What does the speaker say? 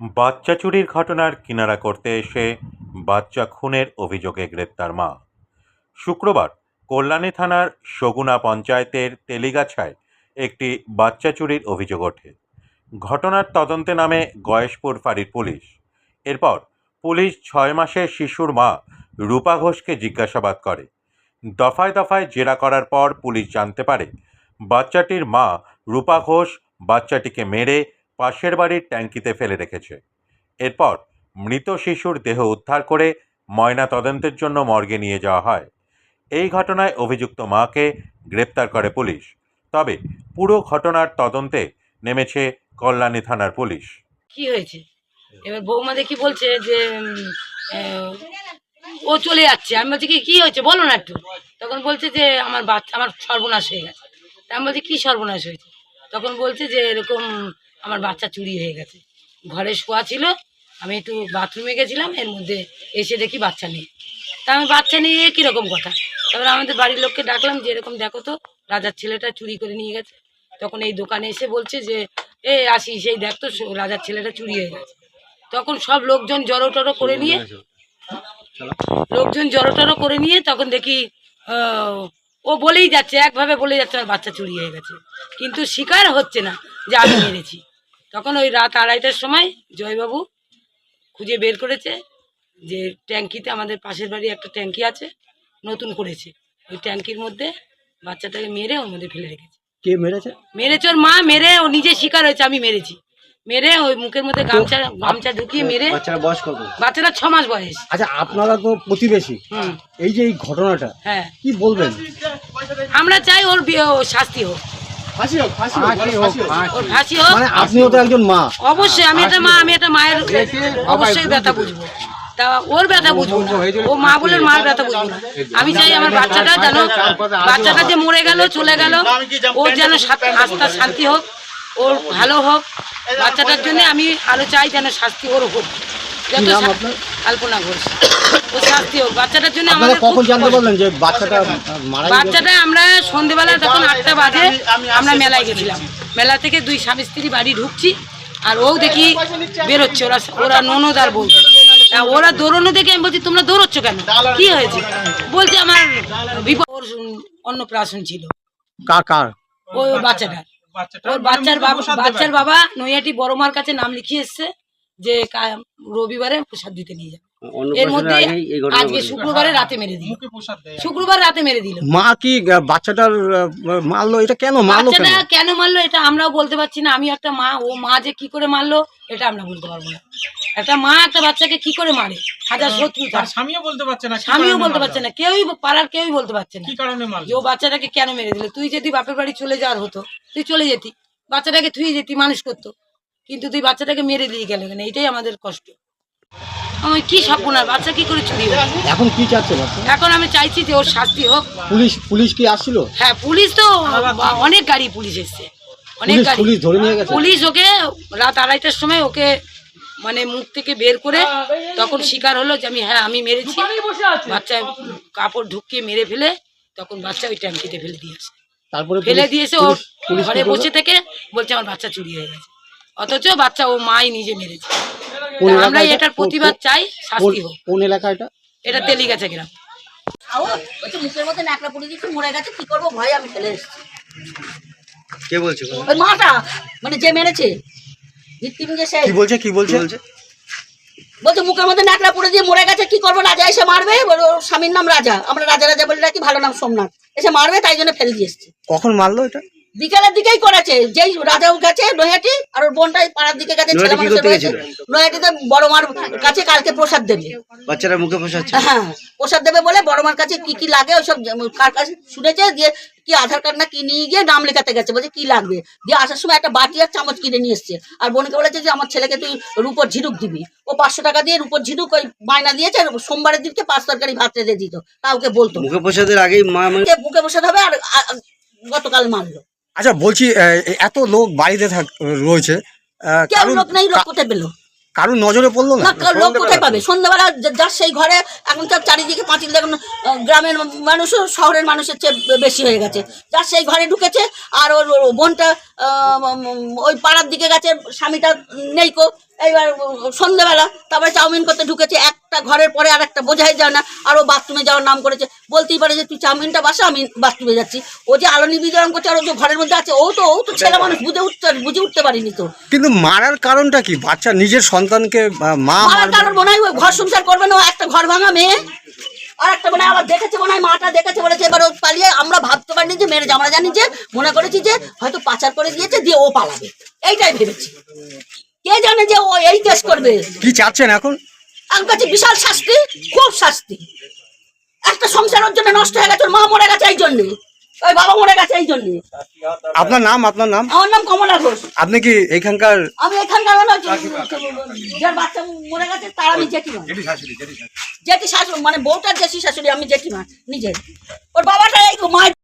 বাচ্চা চুরির ঘটনার কিনারা করতে এসে বাচ্চা খুনের অভিযোগে গ্রেপ্তার মা। শুক্রবার কল্যাণী থানার সগুনা পঞ্চায়েতের তেলিগাছায় একটি বাচ্চা চুরির অভিযোগ ওঠে। ঘটনার তদন্তে নামে গয়েশপুর ফাঁড়ির পুলিশ। এরপর পুলিশ 6 মাসের শিশুর মা রূপা ঘোষকে জিজ্ঞাসাবাদ করে। দফায় দফায় জেরা করার পর পুলিশ জানতে পারে বাচ্চাটির মা রূপা ঘোষ বাচ্চাটিকে মেরে পাশের বাড়ির ট্যাঙ্কিতে ফেলে রেখেছে। এরপর মৃত শিশুর দেহ উদ্ধার করে ময়না তদন্তের জন্য মর্গে নিয়ে যাওয়া হয়। এই ঘটনায় অভিযুক্ত মাকে গ্রেপ্তার করে পুলিশ। তবে পুরো ঘটনার তদন্তে নেমেছে কল্যাণী থানার পুলিশ। কি হয়েছে এবার বৌমা দেখি বলছে যে ও চলে যাচ্ছে। আমি বলছি কি হয়েছে বলো না একটু। তখন বলছে যে আমার সর্বনাশ হয়ে গেছে। আমি বলছি কি সর্বনাশ হয়েছে? তখন বলছে যে এরকম আমার বাচ্চা চুরি হয়ে গেছে। ঘরে শোয়া ছিল, আমি একটু বাথরুমে গেছিলাম, এর মধ্যে এসে দেখি বাচ্চা নেই। তা আমি বাচ্চা নিয়ে কীরকম কথা, তারপরে আমাদের বাড়ির লোককে ডাকলাম যে এরকম দেখো তো রাজার ছেলেটা চুরি করে নিয়ে গেছে। তখন এই দোকানে এসে বলছে যে আসি সেই দেখ তো রাজার ছেলেটা চুরি হয়ে গেছে। তখন সব লোকজন জড়ো টড়ো করে নিয়ে তখন দেখি ও বলেই যাচ্ছে, একভাবে বলে যাচ্ছে আমার বাচ্চা চুরি হয়ে গেছে, কিন্তু স্বীকার হচ্ছে না যে আমি মেরেছি। তখন ওই রাত 2:30টার সময় জয়বাবু খুঁজে বের করেছে যে ট্যাঙ্কিতে, আমাদের পাশের বাড়ি একটা ট্যাঙ্কি আছে নতুন করেছে, ওই ট্যাঙ্কির মধ্যে বাচ্চাটাকে মেরে ওর মধ্যে ফেলে রেখেছে। কে মেরেছে? মেরেছে ওর মা, মেরে ও নিজে স্বীকার হয়েছে আমি মেরেছি। মেরে ওই মুখের মধ্যে গামছা ঢুকিয়ে মেরে। বাচ্চার বয়স কত? বাচ্চাটা 6 মাস বয়স। আচ্ছা, আপনারা তো প্রতিবেশী, এই যে এই ঘটনাটা কি বলবেন? আমরা চাই ওর শাস্তি হোক, ফাঁসি হোক। মানে আপনিও তো একজন মা। অবশ্যই আমি একটা মা, আমি একটা মায়ের অবশ্যই ব্যথা বুঝবো, তা ওর ব্যথা বুঝবো না, ও মা বলে মার ব্যথা বুঝবো না। আমি চাই আমার বাচ্চাটা যেন, বাচ্চাটা যে মরে গেল চলে গেল, ওর যেন আস্থা শান্তি হোক, ওর ভালো হোক। বাচ্চাটার জন্য আমি আরো চাই যেন শাস্তি ওর হোক। যত কল্পনা ঘোষ, ও শাস্তি হোক বাচ্চাটার জন্য। আমাদের কখন জানতে পারলেন যে বাচ্চাটা মারা গেছে? বাচ্চাটা আমরা সন্ধ্যেবেলা যখন 8টা বাজে আমরা মেলায় গেছিলাম, মেলা থেকে 2 স্বামী স্ত্রী বাড়ি ঢুকছি, আর ও দেখি বেরোচ্ছে, ওরা ননদ আর বউ। ওরা দৌড়ানো দেখে আমি বলছি তোমরা দৌড়চ্ছ কেন, কি হয়েছে? বলছে আমার বিপদ, অন্নপ্রাশন ছিল। কার? ওই বাচ্চাটা, ওর বাচ্চার বাবা নৈহাটি বড় মার কাছে নাম লিখিয়ে এসছে যে রবিবারে প্রসাদ দিতে নিয়ে যাবে। এর মধ্যে আজকে শুক্রবার রাতে মেরে দিল। মা কি বাচ্চাটার মারলো? এটা কেন মারলো? কেন মারলো এটা আমরাও বলতে পারছি না। আমি একটা মা, ও মা যে কি করে মারলো এটা আমরা বলতে পারবো না। একটা মা একটা বাচ্চাকে কি করে মারে, হাজার শত্রু, স্বামীও বলতে পারছে না, কেউই পাড়ার কেউই বলতে পারছে না কি কারণে মারলো, ও বাচ্চাটাকে কেন মেরে দিল। তুই যদি বাপের বাড়ি চলে যাওয়ার হতো তুই চলে যেতি, বাচ্চাটাকে থুয়ে যেতি, মানুষ করতো, কিন্তু তুই বাচ্চাটাকে মেরে দিয়ে গেল কেন? এটাই আমাদের কষ্ট। আমি কি স্বপ্ন, বাচ্চা কি করে চুরি হলো? এখন কি চাচ্ছে? এখন আমি চাইছি যে ওর শাস্তি হোক। পুলিশ কি আসছিল? হ্যাঁ, পুলিশ তো অনেক গাড়ি পুলিশ এসছে, অনেক গাড়ি। পুলিশ ধরে নিয়ে গেছে? পুলিশ ওকে রাত 2:30টার সময় ওকে মানে মুখ থেকে বের করে তখন স্বীকার হলো যে আমি মেরেছি। বাচ্চা কাপড় ঢুকিয়ে মেরে ফেলে তখন বাচ্চা ওই ট্যাঙ্কিতে ফেলে দিয়েছে। তারপরে ফেলে দিয়েছে, ও ঘরে বসে থেকে বলছে আমার বাচ্চা চুরি হয়ে গেছে, অথচ বাচ্চা ও মাই নিজে মেরেছে। আমরা এটার প্রতিবাদ চাই, শাস্তি হোক। কোন এলাকা এটা? এটা তেলিগাছা গ্রাম। মুখের মধ্যে ন্যাকড়া পড়ে দিয়েছে, মরে গেছে, কি করবো ভয় আমি ফেলে এসেছি। কে বলছে? ওই মাটা, মানে যে মেরেছে ভিকটিম, যে সে কি বলছে? বলছে মুখের মধ্যে ন্যাকড়া পড়ে দিয়ে মরে গেছে, কি করবো, রাজা এসে মারবে। ওর স্বামীর নাম রাজা, আমরা রাজা বলে রাখি, ভালো নাম সোমনাথ, এসে মারবে তাই জন্য ফেলে দিয়ে এসছে। কখন মারলো এটা? বিকালের দিকেই করেছে। যেই রাজাও গেছে নৈহাটি, আর ওর বোনটাই পাড়ার দিকে গেছে, ছেলে মানুষের রয়েছে নৈহাটিতে বড় মার কাছে কালকে প্রসাদ দেবে। বাচ্চারা মুখে প্রসাদ? হ্যাঁ, প্রসাদ দেবে বলে বড় মার কাছে কি লাগে ওইসব কার কাছে শুনেছে, দিয়ে কি আধার কার্ড না কি নিয়ে গিয়ে নাম লেখাতে গেছে, বলছে কি লাগবে, দিয়ে আসার সময় একটা বাটি আর চামচ কিনে নিয়ে এসছে। আর বোনকে বলেছে যে আমার ছেলেকে তুই রূপোর ঝিনুক দিবি। ও 500 টাকা দিয়ে রূপোর ঝিনুক ওই বায়না দিয়েছে। সোমবারের দিনকে 5 তরকারি ভাত রেঁধে দিত, কাউকে বলতো মুখে প্রসাদের আগেই মা বুকে প্রসাদ হবে। আর গতকাল মারলো। আচ্ছা, বলছি এত লোক বাড়িতে রয়েছে, কেউ লোক নেই, লোক কোথায় পেলো? কারোর নজরে পড়লো না? লোক কোথায় পাবে? সন্ধ্যাবেলা যার সেই ঘরে, এখন তো চারিদিকে পাঁচিল, দেখুন গ্রামের মানুষও শহরের মানুষের চেয়ে বেশি হয়ে গেছে। যার সেই ঘরে ঢুকেছে, আর ওর বোনটা ওই পাড়ার দিকে গেছে, স্বামীটা নেই কো, এইবার সন্ধ্যেবেলা তারপরে চাউমিন করতে ঢুকেছে, একটা ঘরের পরে আর একটা বোঝাই যায় না, আর ও বাথরুমে যাওয়ার নাম করেছে। বলতেই পারে যে তুই চাউমিনটা বাসা, আমি বাথরুমে যাচ্ছি। ও যে আলো নিবেদন করছে আর ও যে ঘরের মধ্যে আছে, ও তো ছেলে মানুষ বুঝে উঠতে পারিনি তো। কিন্তু মারার কারণটা কি? বাচ্চা নিজের সন্তানকে মা মারার কারণ মনে হয় ওই ঘর সংসার করবে না, ও একটা ঘর ভাঙা মেয়ে, আর একটা মনে হয় আবার দেখেছে, মনে হয় মাটা দেখেছে বলেছে, এবার ও পালিয়ে, আমরা ভাবতে পারিনি যে মেরেছে, আমরা জানি যে মনে করেছি যে হয়তো পাচার করে দিয়েছে দিয়ে ও পালাবে, এইটাই ভেবেছি। কে জানে যে ও এই কেস করবে। কি চাচ্ছেন এখন? আমার কাছে বিশাল শাস্তি, খুব শাস্তি। একটা সংসারের জন্য নষ্ট হয়ে গেছে, ওর মা মরে গেছে এই জন্যে, ওই বাবা মরে গেছে এই জন্যে। আপনার নাম? আমার নাম কমলা ঘোষ। আপনি কি এখানকার? আমি এখানকার যার বাচ্চা মরে গেছে তার আমি জেঠিমা। জেঠি শাশুড়ি মানে বউটার জেঠি শাশুড়ি, আমি জেঠিমা নিজে। ওর বাবাটা এই মায়ের